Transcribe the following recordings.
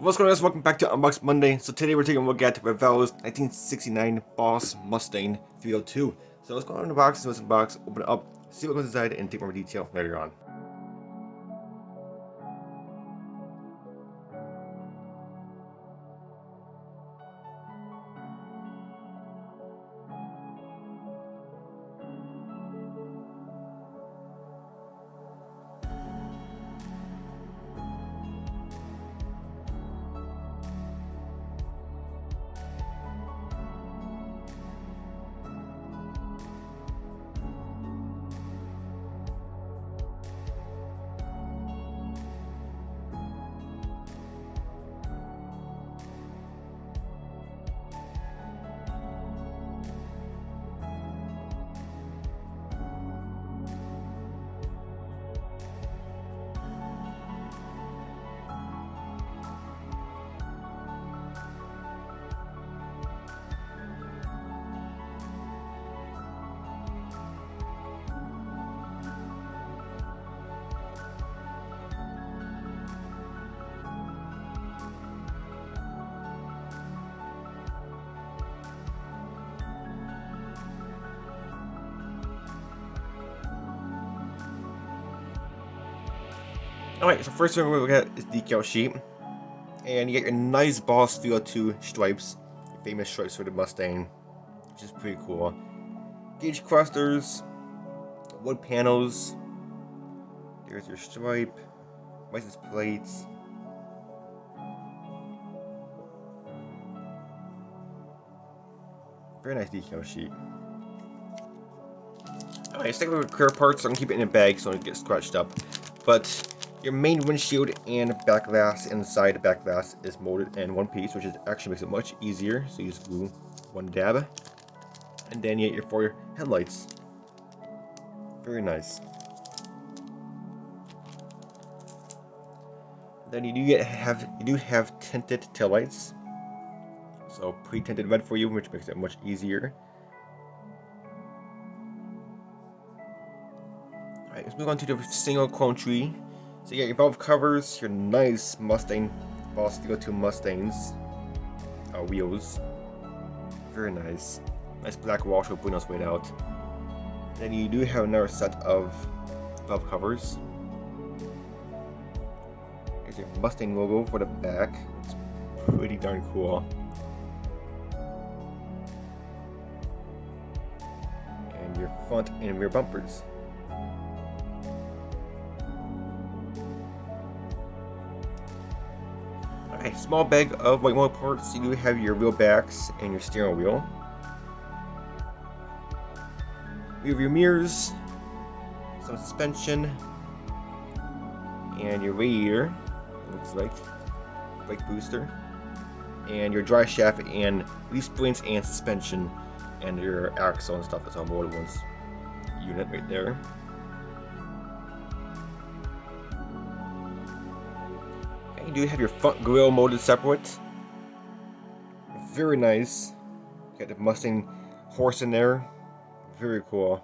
What's going on, guys? Welcome back to Unbox Monday. So today we're taking a look at Revell's 1969 Boss Mustang 302. So let's go on in the box, see what's in the box, open it up, see what goes inside, and take more detail later on. Alright, so first thing we're going to look at is decal sheet. And you get your nice Boss 302 stripes, your famous stripes for the Mustang, which is pretty cool. Gauge clusters, wood panels, there's your stripe, license plates. Very nice decal sheet. Alright, let's take a look at clear parts. So I'm gonna keep it in a bag so it doesn't get scratched up. But your main windshield and back glass inside the back glass is molded in one piece, which actually makes it much easier. So you just glue one dab. And then you get your four headlights. Very nice. Then you do have tinted taillights. So pre-tinted red for you, which makes it much easier. Alright, let's move on to the single clone tree. So you got your valve covers, your nice Mustang, Boss 302 Mustangs wheels. Very nice. Nice black wash with windows laid out. Then you do have another set of valve covers. Here's your Mustang logo for the back. It's pretty darn cool. And your front and rear bumpers. A small bag of white mold parts. You do have your wheel backs and your steering wheel. You have your mirrors, some suspension, and your radiator, it looks like, brake booster, and your dry shaft and leaf springs and suspension, and your axle and stuff that's on board once unit right there. You do have your front grille molded separate. Very nice. Got the Mustang horse in there. Very cool.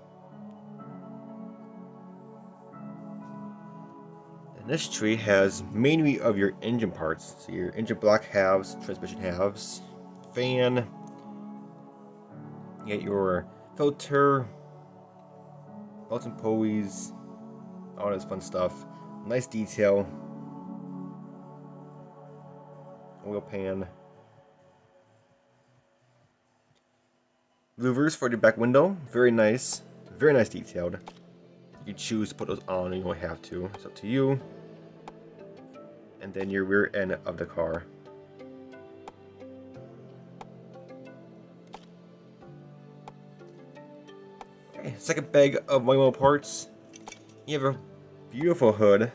And this tree has mainly of your engine parts. So your engine block halves, transmission halves, fan. You get your filter, belt and pulleys, all this fun stuff. Nice detail. Oil pan. Louvers for the back window. Very nice. Very nice detailed. You choose to put those on, you don't have to. It's up to you. And then your rear end of the car. Okay, second bag of Waymo parts. You have a beautiful hood.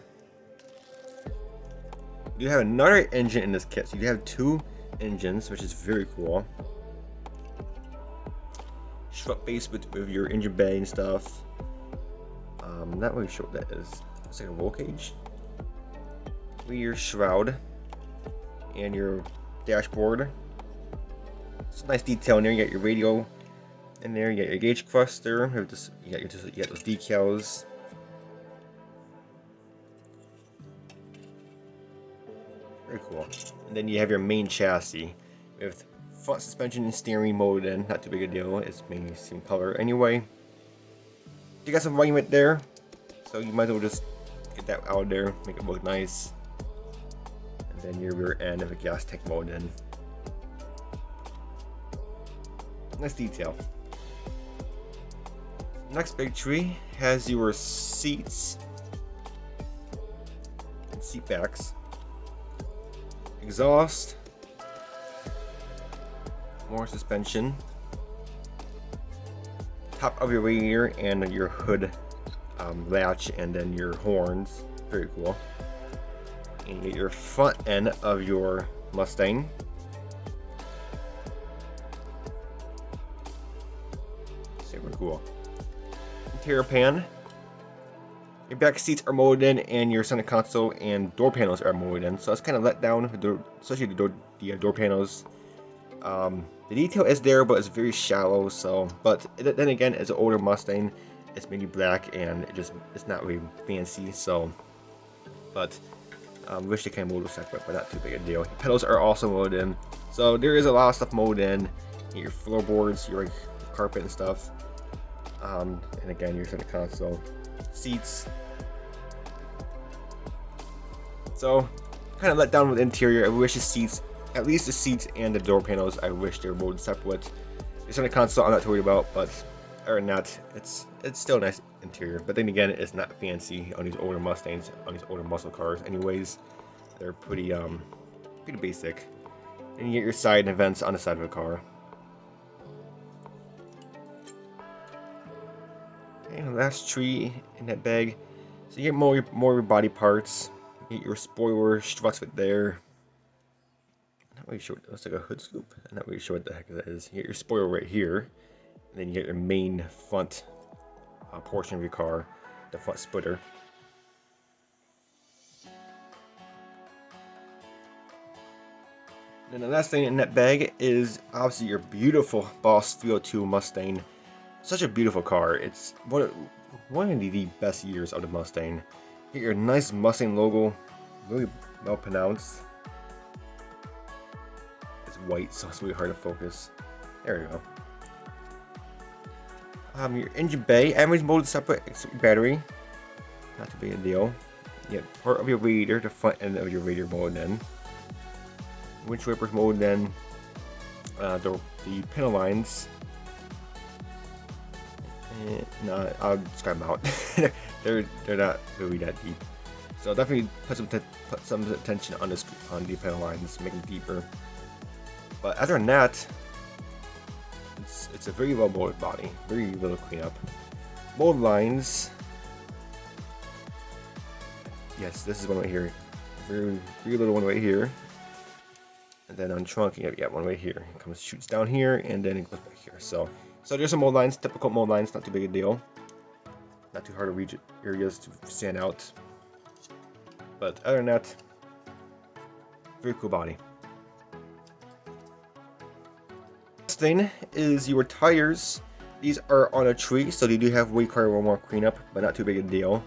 You have another engine in this kit, so you have two engines, which is very cool. Strut base with your engine bay and stuff. Not really sure what that is. It's like a roll cage. Your shroud and your dashboard. It's a nice detail in there. You got your radio in there. You got your gauge cluster. You got those decals. Very Very cool. And then you have your main chassis with front suspension and steering molded in. Not too big a deal. It's mainly same color anyway. You got some alignment there, so you might as well just get that out there, make it look nice. And then your rear end of a gas tank molded in. Nice detail. Next big tree has your seats and seat backs, exhaust, more suspension, top of your radiator and your hood latch, and then your horns. Very cool. And you get your front end of your Mustang. Super cool. Interior pan. Your back seats are molded in, and your center console and door panels are molded in. So it's kind of let down, especially the door panels. The detail is there, but it's very shallow. So, but then again, it's an older Mustang. It's mainly black, and it's not really fancy. So, but wish they can mold it separate, but not too big a deal. Your pedals are also molded in. So there is a lot of stuff molded in. Your floorboards, your carpet and stuff. And again, your center console, seats. So, kind of let down with the interior. I wish the seats, at least the seats and the door panels, I wish they were molded separate. The center console, I'm not too worried about, but other than that, it's still a nice interior. But then again, it's not fancy on these older Mustangs, on these older muscle cars. Anyways, they're pretty basic. And you get your side vents on the side of the car. And last tree in that bag. So you get more body parts. You get your spoiler struts right there. I'm not really sure. It looks like a hood scoop. I'm not really sure what the heck that is. You get your spoiler right here. And then you get your main front portion of your car, the front splitter. Then the last thing in that bag is obviously your beautiful Boss 302 Mustang. Such a beautiful car. It's one of the best years of the Mustang. Get your nice Mustang logo, really well pronounced. It's white, so it's really hard to focus. There we go. Your engine bay, everything's molded separate except your battery. Not too big a deal. You get part of your radiator, the front end of your radiator molded in. Windshield wipers molded in. The panel lines. No, I'll describe them out. they're not really that deep. So definitely put some attention on the panel lines, make them deeper. But other than that, it's a very well molded body, very little cleanup. Mold lines. Yes, this is one right here. Very little one right here. And then on trunk, you have one right here. It shoots down here, and then it goes back here. So there's some mold lines, typical mold lines, not too big a deal. Not too hard to reach areas to stand out. But other than that, very cool body. Next thing is your tires. These are on a tree, so they do have require one more cleanup, but not too big a deal.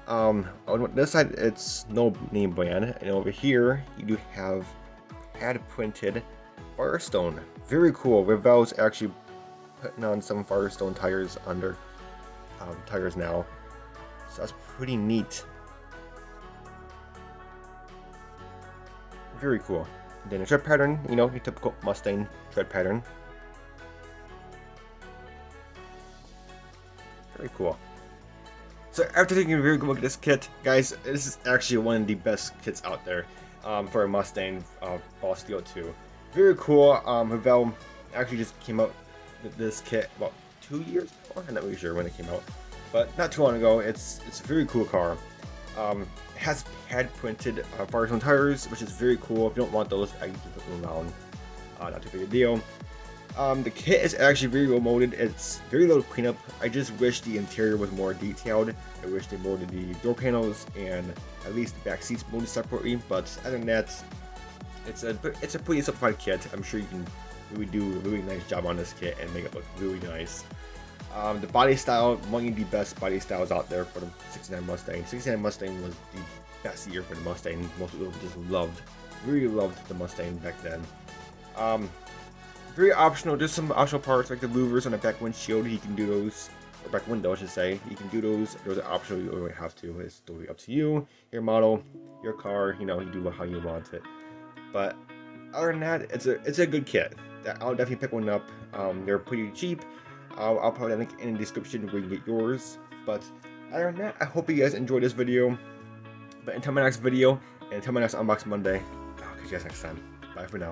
On this side, it's no name brand, and over here you do have hand printed Firestone. Very cool. Revell's actually putting on some Firestone tires under tires now, so that's pretty neat. Very cool. And then the tread pattern, you know, your typical Mustang tread pattern. Very cool. So after taking a very good look at this kit, guys, this is actually one of the best kits out there for a Mustang Boss 302. Very cool. Revell actually just came out with this kit about 2 years ago. I'm not really sure when it came out, but not too long ago. It's a very cool car. It has hand printed Firestone tires, which is very cool. If you don't want those, I can put them around. Not too big a deal. The kit is actually very well molded. It's very little cleanup. I just wish the interior was more detailed. I wish they molded the door panels and at least the back seats molded separately. But other than that, it's a pretty simplified kit. I'm sure you can really do a really nice job on this kit and make it look really nice. The body style, one of the best body styles out there for the '69 Mustang. '69 Mustang was the best year for the Mustang. Most people just loved Really loved the Mustang back then. Very optional, just some optional parts like the louvers on the back windshield. He can do those, or back window, I should say. You can do those. Those are optional. You don't have to. It's totally up to you, your model, your car. You know, you do how you want it. But other than that, it's a good kit. I'll definitely pick one up. They're pretty cheap. I'll put a link in the description where you can get yours. But other than that, I hope you guys enjoyed this video. But until my next video, and until my next Unbox Monday, I'll catch you guys next time. Bye for now.